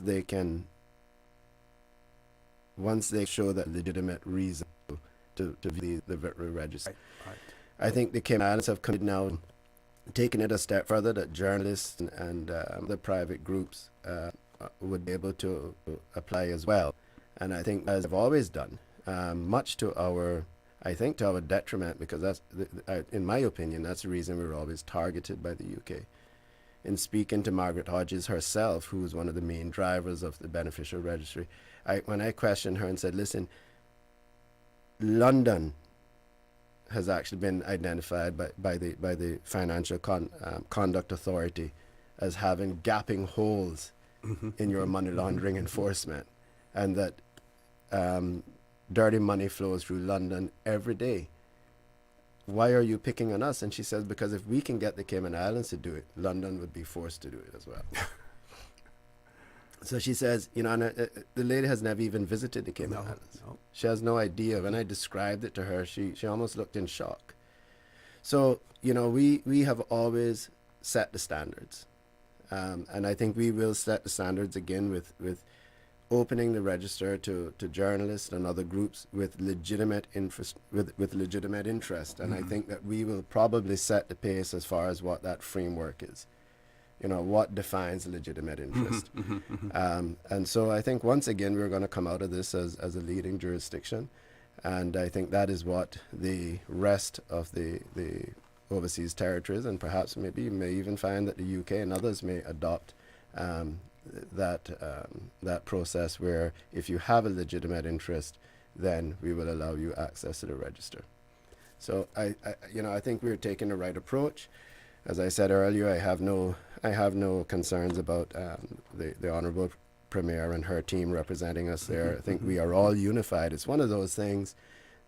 they show that legitimate reason to view the register. Right. I think the Cayman Islands have committed now, taken it a step further, that journalists and the private groups would be able to apply as well. And I think, as I've always done, much to our detriment, because in my opinion, that's the reason we were always targeted by the UK. In speaking to Margaret Hodges herself, who was one of the main drivers of the beneficial registry, when I questioned her and said, listen, London has actually been identified by the Financial Conduct Authority as having gaping holes in your money laundering enforcement, and that dirty money flows through London every day. Why are you picking on us? And she says, because if we can get the Cayman Islands to do it, London would be forced to do it as well. So she says, and the lady has never even visited the Cayman Islands. No. She has no idea. When I described it to her, she almost looked in shock. So, we have always set the standards. And I think we will set the standards again with opening the register to journalists and other groups with legitimate interest. And I think that we will probably set the pace as far as what that framework is. What defines legitimate interest. And so I think once again we're going to come out of this as a leading jurisdiction, and I think that is what the rest of the overseas territories, and perhaps maybe you may even find that the UK and others may adopt that process, where if you have a legitimate interest, then we will allow you access to the register. So I think we're taking the right approach. As I said earlier, I have no concerns about the Honourable Premier and her team representing us there. I think we are all unified. It's one of those things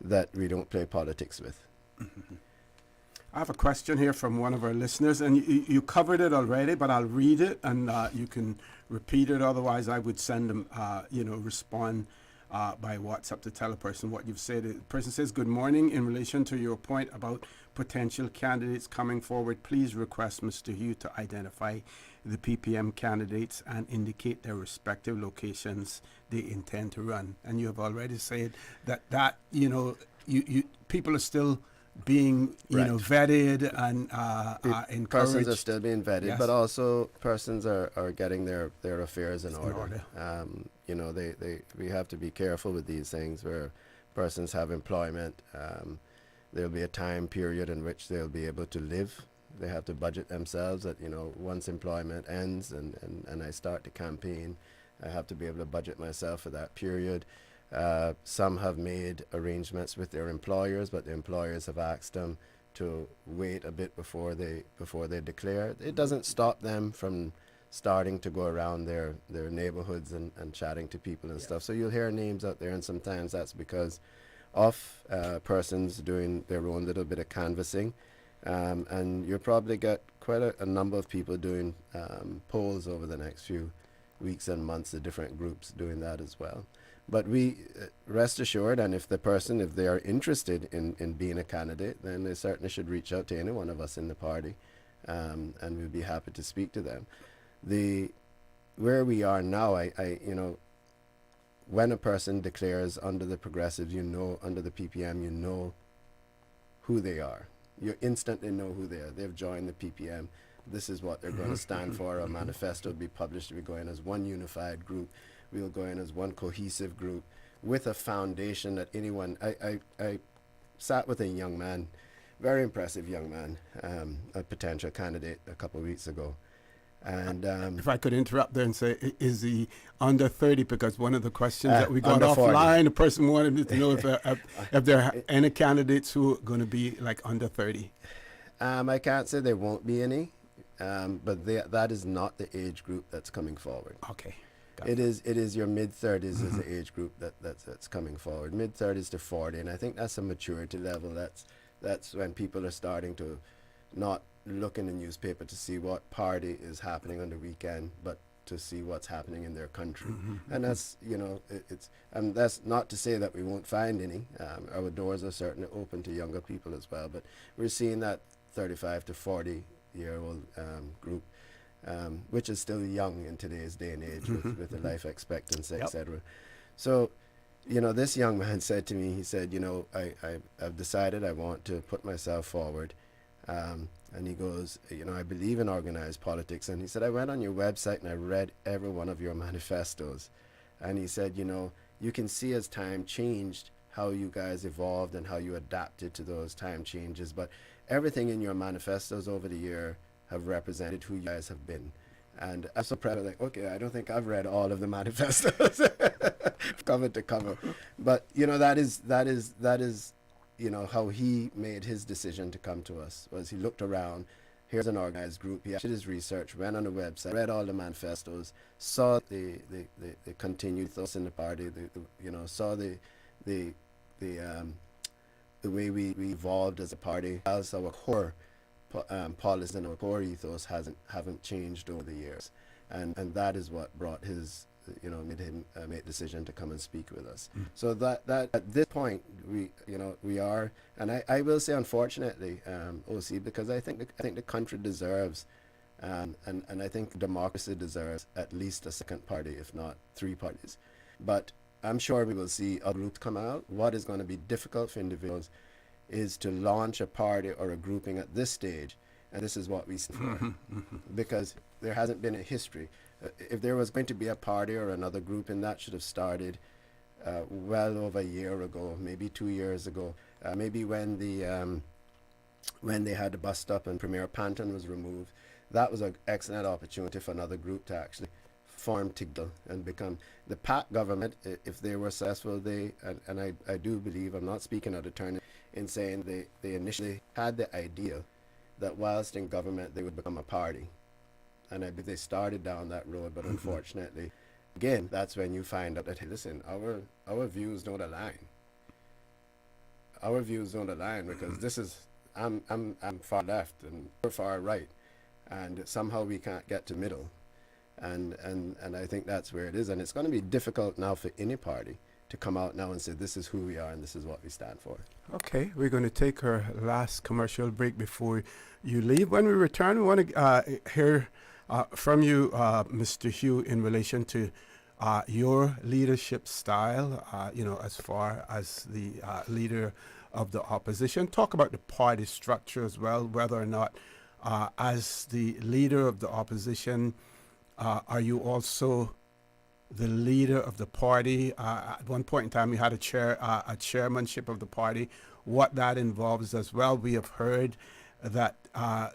that we don't play politics with. I have a question here from one of our listeners, and you covered it already, but I'll read it, and you can repeat it. Otherwise, I would send them, respond by WhatsApp to tell a person what you've said. The person says, good morning. In relation to your point about potential candidates coming forward, please request Mr. Hugh to identify the PPM candidates and indicate their respective locations they intend to run. And you have already said that you people are still being vetted and encouraged. Persons are still being vetted, yes. But also persons are getting their affairs in order. We have to be careful with these things where persons have employment. There'll be a time period in which they'll be able to live. They have to budget themselves that, once employment ends and I start the campaign, I have to be able to budget myself for that period. Some have made arrangements with their employers, but the employers have asked them to wait a bit before they declare. It doesn't stop them from starting to go around their neighborhoods and chatting to people and stuff. So you'll hear names out there, and sometimes that's because of persons doing their own little bit of canvassing. And you'll probably get quite a number of people doing polls over the next few weeks and months, the different groups doing that as well. But we rest assured, and if they are interested in being a candidate, then they certainly should reach out to any one of us in the party, and we'd be happy to speak to them. Where we are now, when a person declares under the Progressives, under the PPM, who they are. You instantly know who they are. They've joined the PPM. This is what they're going to stand for. A manifesto will be published. We're going as one unified group. We'll go in as one cohesive group with a foundation that anyone... I sat with a young man, very impressive young man, a potential candidate a couple of weeks ago. And if I could interrupt there and say, is he under 30? Because one of the questions that we got under 40. offline, the person wanted me to know if there are any candidates who are going to be like under 30. I can't say there won't be any, but that is not the age group that's coming forward. Okay. It is your mid-30s is the age group that's coming forward, mid-30s to 40, and I think that's a maturity level. That's when people are starting to not look in the newspaper to see what party is happening on the weekend, but to see what's happening in their country. And that's that's not to say that we won't find any. Our doors are certainly open to younger people as well, but we're seeing that 35 to 40 year old group. which is still young in today's day and age with the life expectancy, Yep. etc. So, this young man said to me, he said, I've decided I want to put myself forward. And he goes, I believe in organized politics. And he said, I went on your website and I read every one of your manifestos. And he said, you can see as time changed how you guys evolved and how you adapted to those time changes. But everything in your manifestos over the year have represented who you guys have been. And I'm so proud of okay, I don't think I've read all of the manifestos cover to cover. But, that is how he made his decision to come to us. Was he looked around, here's an organized group, he did his research, went on the website, read all the manifestos, saw the continued ethos in the party, saw the way we evolved as a party, as our core policies and our core ethos haven't changed over the years, and that is what brought his made him make a decision to come and speak with us. So that at this point we are, and I will say unfortunately, OC, because I think the country deserves, and I think democracy deserves at least a second party, if not three parties. But I'm sure we will see a group come out. What is going to be difficult for individuals is to launch a party or a grouping at this stage, and this is what we see for, because there hasn't been a history. If there was going to be a party or another group, and that should have started well over a year ago, maybe 2 years ago, maybe when they had the bus stop and Premier Panton was removed, that was an excellent opportunity for another group to actually form together and become the PAC government. If they were successful, I do believe, I'm not speaking out of turn in saying they initially had the idea that whilst in government they would become a party. And I believe they started down that road, but unfortunately, again, that's when you find out that, hey, listen, our views don't align. Our views don't align because this is, I'm far left and you're far right, and somehow we can't get to middle. And I think that's where it is, and it's going to be difficult now for any party to come out now and say this is who we are and this is what we stand for. Okay, we're going to take our last commercial break before you leave. When we return, we want to hear from you, Mr. Hugh, in relation to your leadership style, as far as the leader of the opposition. Talk about the party structure as well, whether or not, as the leader of the opposition, are you also the leader of the party? At one point in time, you had a chairmanship of the party. What that involves as well. We have heard that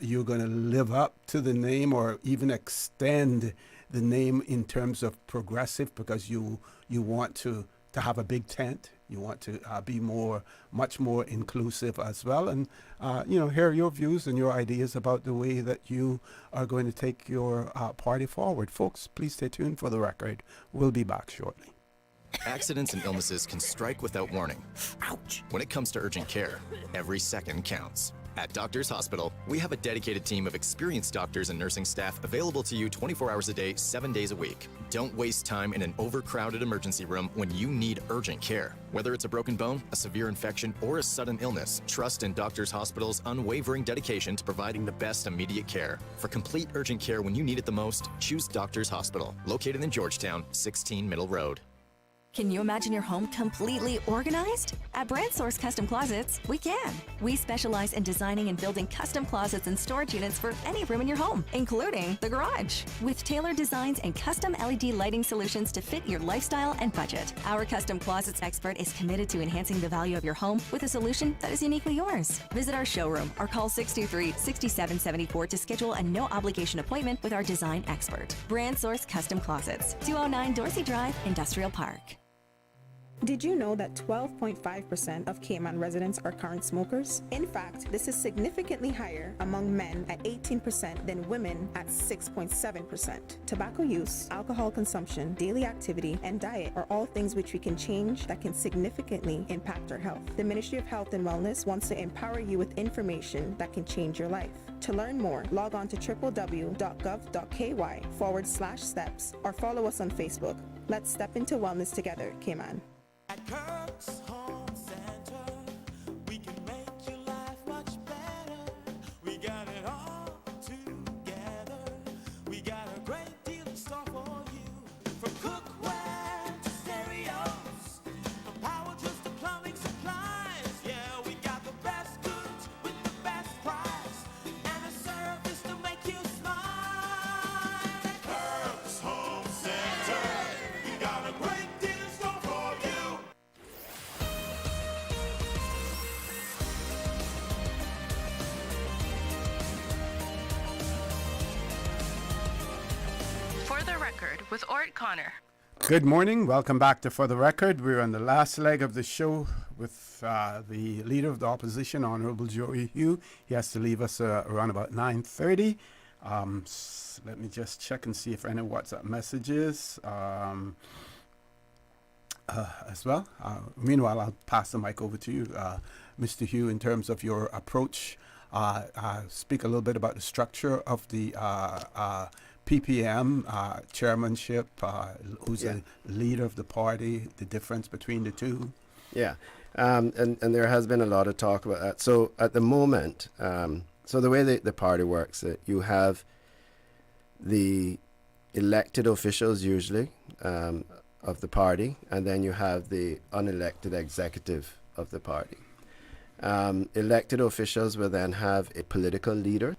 you're going to live up to the name or even extend the name in terms of progressive, because you want to have a big tent. You want to be much more inclusive as well, and hear your views and your ideas about the way that you are going to take your party forward. Folks, please stay tuned for the record. We'll be back shortly. Accidents and illnesses can strike without warning. Ouch! When it comes to urgent care, every second counts. At Doctors Hospital, we have a dedicated team of experienced doctors and nursing staff available to you 24 hours a day, 7 days a week. Don't waste time in an overcrowded emergency room when you need urgent care. Whether it's a broken bone, a severe infection, or a sudden illness, trust in Doctors Hospital's unwavering dedication to providing the best immediate care. For complete urgent care when you need it the most, choose Doctors Hospital, located in Georgetown, 16 Middle Road. Can you imagine your home completely organized? At Brand Source Custom Closets, we can. We specialize in designing and building custom closets and storage units for any room in your home, including the garage. With tailored designs and custom LED lighting solutions to fit your lifestyle and budget. Our custom closets expert is committed to enhancing the value of your home with a solution that is uniquely yours. Visit our showroom or call 623-6774 to schedule a no-obligation appointment with our design expert. Brand Source Custom Closets, 209 Dorsey Drive, Industrial Park. Did you know that 12.5% of Cayman residents are current smokers? In fact, this is significantly higher among men at 18% than women at 6.7%. Tobacco use, alcohol consumption, daily activity, and diet are all things which we can change that can significantly impact our health. The Ministry of Health and Wellness wants to empower you with information that can change your life. To learn more, log on to www.gov.ky/steps or follow us on Facebook. Let's step into wellness together, Cayman. At Kirk's Home Center, we can make your life much better. We got it all together. We Record with Orrett Connor. Good morning. Welcome back to For the Record. We're on the last leg of the show with the Leader of the Opposition, Honorable Joey Hugh. He has to leave us around about 9:30. Let me just check and see if any WhatsApp messages as well. Meanwhile, I'll pass the mic over to you, Mr. Hugh, in terms of your approach. Speak a little bit about the structure of the PPM chairmanship, who's the leader of the party, the difference between the two. Yeah, and there has been a lot of talk about that. So at the moment, so the way the party works, you have the elected officials usually of the party, and then you have the unelected executive of the party. Elected officials will then have a political leader